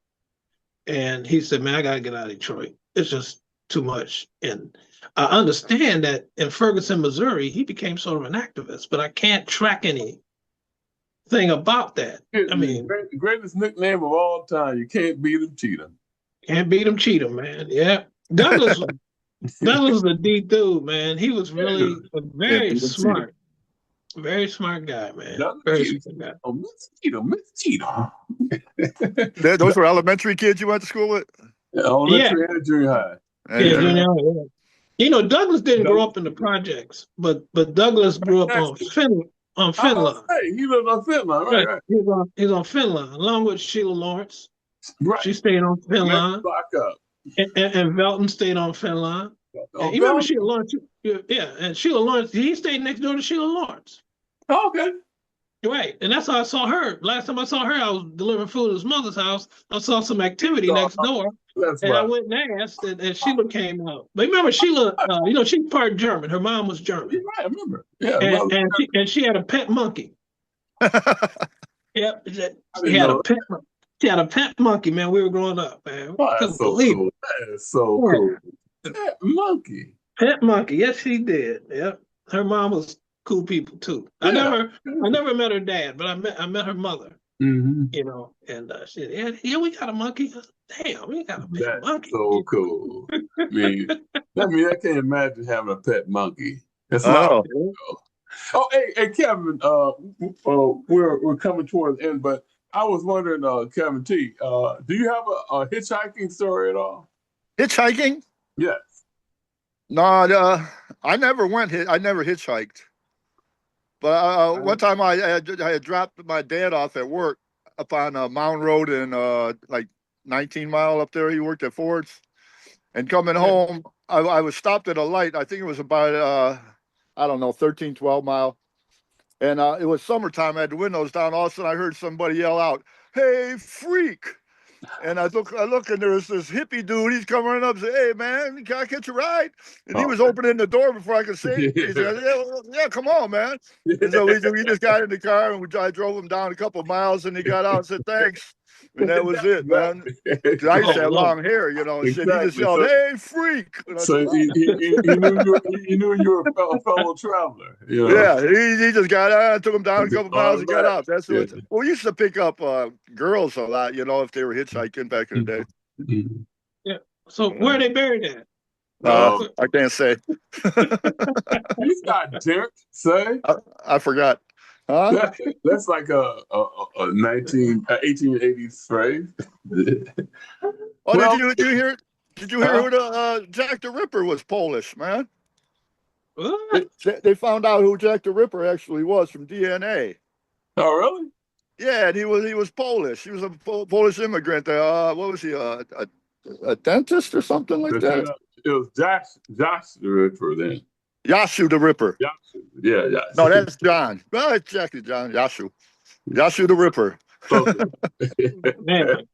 And he said, "Man, I got to get out of Detroit. It's just too much." And I understand that in Ferguson, Missouri, he became sort of an activist, but I can't track anything about that. I mean, the greatest nickname of all time. You can't beat him, Cheatham. Can't beat him, Cheatham, man. Yeah. Douglas was a deep dude, man. He was really a very smart guy, man. Very smart guy. Oh, Miss Cheatham. Those were elementary kids you went to school with? Elementary and junior high. Junior high. Douglas didn't grow up in the projects, but Douglas grew up on Finland. He lived on Finland, right? He's on Finland, along with Sheila Lawrence. Right. She stayed on Finland. And Velton stayed on Finland. You remember Sheila Lawrence? Yeah, and Sheila Lawrence, he stayed next door to Sheila Lawrence. Oh, okay. Right, and that's how I saw her. Last time I saw her, I was delivering food at his mother's house. I saw some activity next door. I went and asked, and Sheila came out. But remember, Sheila, she's part German. Her mom was German. Right, I remember. Yeah, and she had a pet monkey. Yep. I He didn't had a know. pet. She had a pet monkey, man. We were growing up, man. Oh, that's Couldn't so believe cool. That is so it. cool. That monkey. Pet monkey. Yes, she did. Yep. Her mom was cool people too. I Yeah. never met her dad, but I met her mother. Mm-hmm. You know, and she said, yeah, we got a monkey. I said, damn, we got a pet That's monkey. so cool. I can't imagine having a pet monkey. That's a lot Oh, of people. Oh, hey, Kevin. We're coming toward the end, but I was wondering, Kevin T. Do you have a hitchhiking story at all? hitchhiking? Yes. No, I never went. I never hitchhiked. But one time I had dropped my dad off at work up on Mountain Road in like 19 Mile up there. He worked at Ford's. And coming home, I was stopped at a light. I think it was about, I don't know, 13, 12 mile. And it was summertime. I had the windows down. All of a sudden, I heard somebody yell out, "Hey, freak!" And I look, and there's this hippie dude. He's coming running up and say, "Hey, man, can I catch a ride?" And he was opening the door before I could say it. He said, "Yeah, come on, man." And so we just got in the car, and I drove him down a couple of miles, and he got out and said, "Thanks." And that was it, man. 'Cause I used to have long hair, you know, and shit. He just yelled, "Hey, freak!" And I So said, he knew you were a fellow traveler. You know? Yeah, he just got out, took him down a couple miles and got out. That's what. Yeah. Well, we used to pick up girls a lot, you know, if they were hitchhiking back in the day. Mm-hmm. Yeah. So where are they buried at? I can't say. He's not Derek, say. I forgot. Huh? That's like a 1880s phrase. Oh, Well, did you hear? Did you hear who the Jack the Ripper was Polish, man? What? They found out who Jack the Ripper actually was from DNA. Oh, really? Yeah, and he was Polish. He was a Polish immigrant. What was he? A dentist or something like that? It was Josh the Ripper then. Yashu the Ripper. Yashu. Yeah, yeah. No, that's John. Well, it's Jackie John. Yashu the Ripper. Man.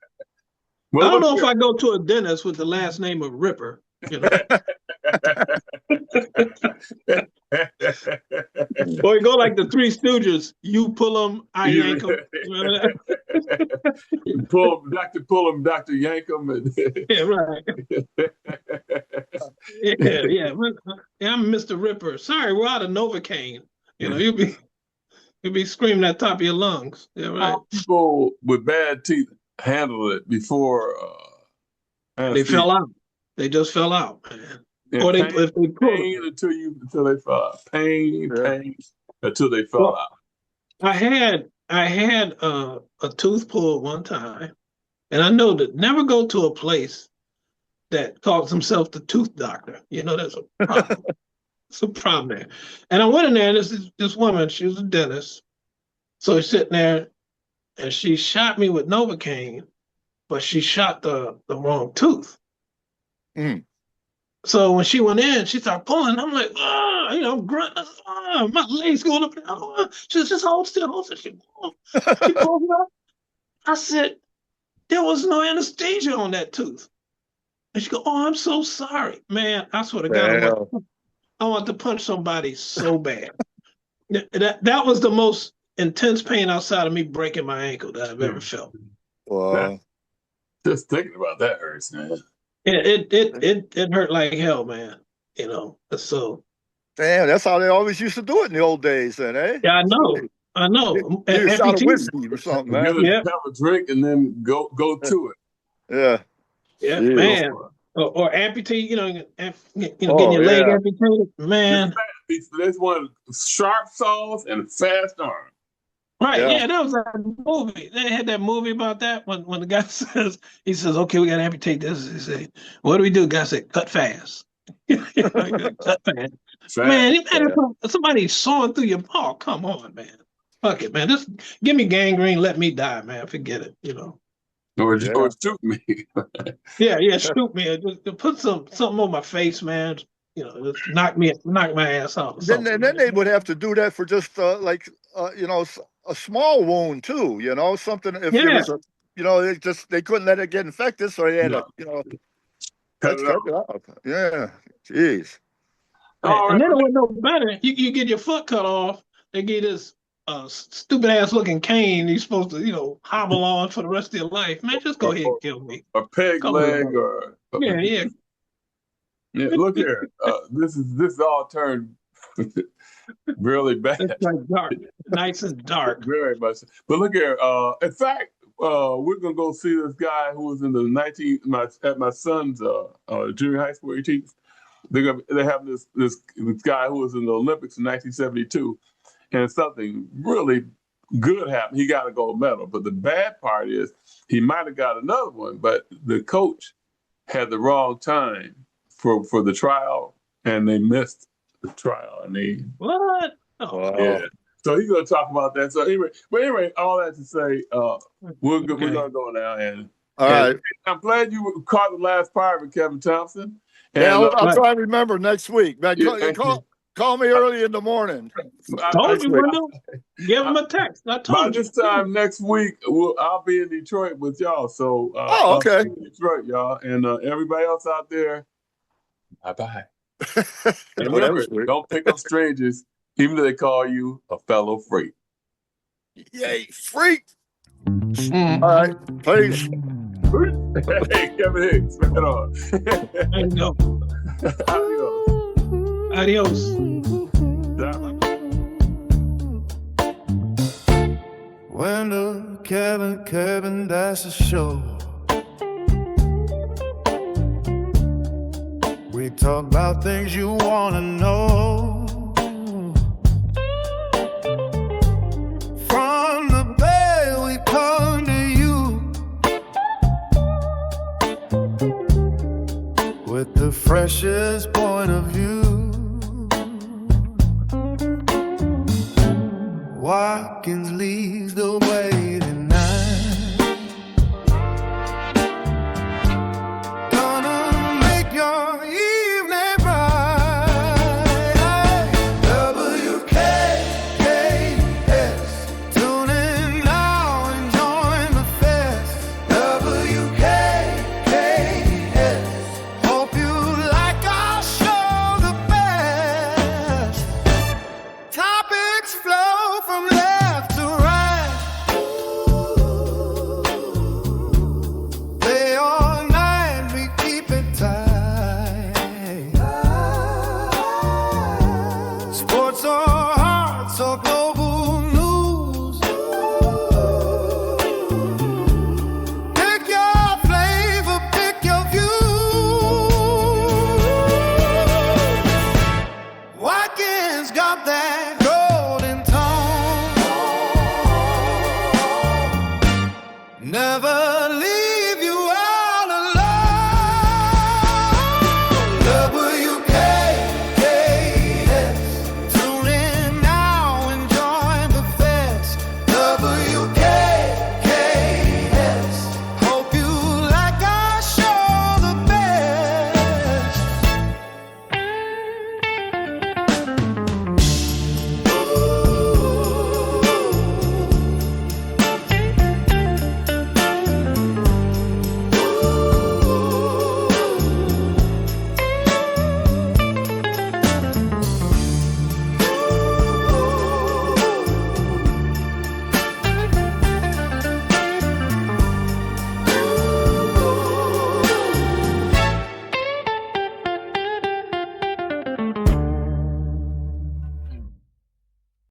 I don't know if I go to a dentist with the last name of Ripper. You know? Or you go like the Three Stooges. You pull them, I yank them. Pull them, Dr. Yank them. Yeah, right. Yeah. I'm Mr. Ripper. Sorry, we're out of Novocaine. You know, you'll be screaming at the top of your lungs. Yeah, right. How people with bad teeth handle it before they fell out. They just fell out, man. Yeah, or pain, if they pain until they fell out. Pain until they fell out. I had a tooth pulled one time, and I know that never go to a place that calls himself the tooth doctor. You know, that's a problem. It's a problem there. And I went in there, and this woman, she was a dentist. So she's sitting there, and she shot me with Novocaine, but she shot the wrong tooth. Mm. So when she went in, she started pulling. I'm like, I'm grunting. My leg's going up. She said, just hold still. She pulled it up. I said, there was no anesthesia on that tooth. And she go, oh, I'm so sorry. Man, I swear to God, I want to punch somebody so bad. That was the most intense pain outside of me breaking my ankle that I've ever felt. Wow. Just thinking about that hurts, man. It hurt like hell, man. You know, so. Damn, that's how they always used to do it in the old days, then, eh? Yeah, I know. You shot a whiskey or something, man. Have a drink and then go to it. Yeah, man. Or amputate, getting your leg amputated, man. There's one sharp saws and fast arm. Right, yeah, that was a movie. They had that movie about that when the guy says, okay, we got to amputate this. He said, what do we do? The guy said, cut fast. Cut fast. Man, somebody sawing through your paw. Come on, man. Fuck it, man. Just give me gangrene, let me die, man. Forget it, Or shoot me. yeah, shoot me. Just put something on my face, man. Just knock my ass out. Then they would have to do that for just a small wound too. Something if it was they couldn't let it get infected, so they had to cut it off. Yeah, jeez. And then it was no better. You get your foot cut off. They give this stupid ass looking cane you're supposed to, hobble on for the rest of your life. Man, just go ahead and kill me. A peg leg or Yeah. Yeah, look here. This all turned really bad. It's like dark, nice and dark. Very much. But look here. In fact, we're gonna go see this guy who was in the at my son's junior high school. He teaches. They have this guy who was in the Olympics in 1972, and something really good happened. He got a gold medal. But the bad part is he might have got another one, but the coach had the wrong time for the trial, and they missed the trial. And what? Oh, yeah. So he's going to talk about that. So anyway, all that to say, we're going to go now. And all right. I'm glad you caught the last part with Kevin Thompson. And, yeah, I'll try to remember next week. Man, call me early in the morning. Told you, Wendell. Give him a text. I told by you. this time next week, I'll be in Detroit with y'all. So okay. I'll be in Detroit, y'all, and everybody else out there. Bye-bye. And remember, don't pick up strangers, even if they call you a fellow freak. Yay, freak! All right, please. Hey, Kevin Hicks, right on. There you go. Adios. Adios. Wendell, Kevin, that's a show. We talk about things you wanna know. From the bay we come to you with the freshest point of view. Watkins leads the way.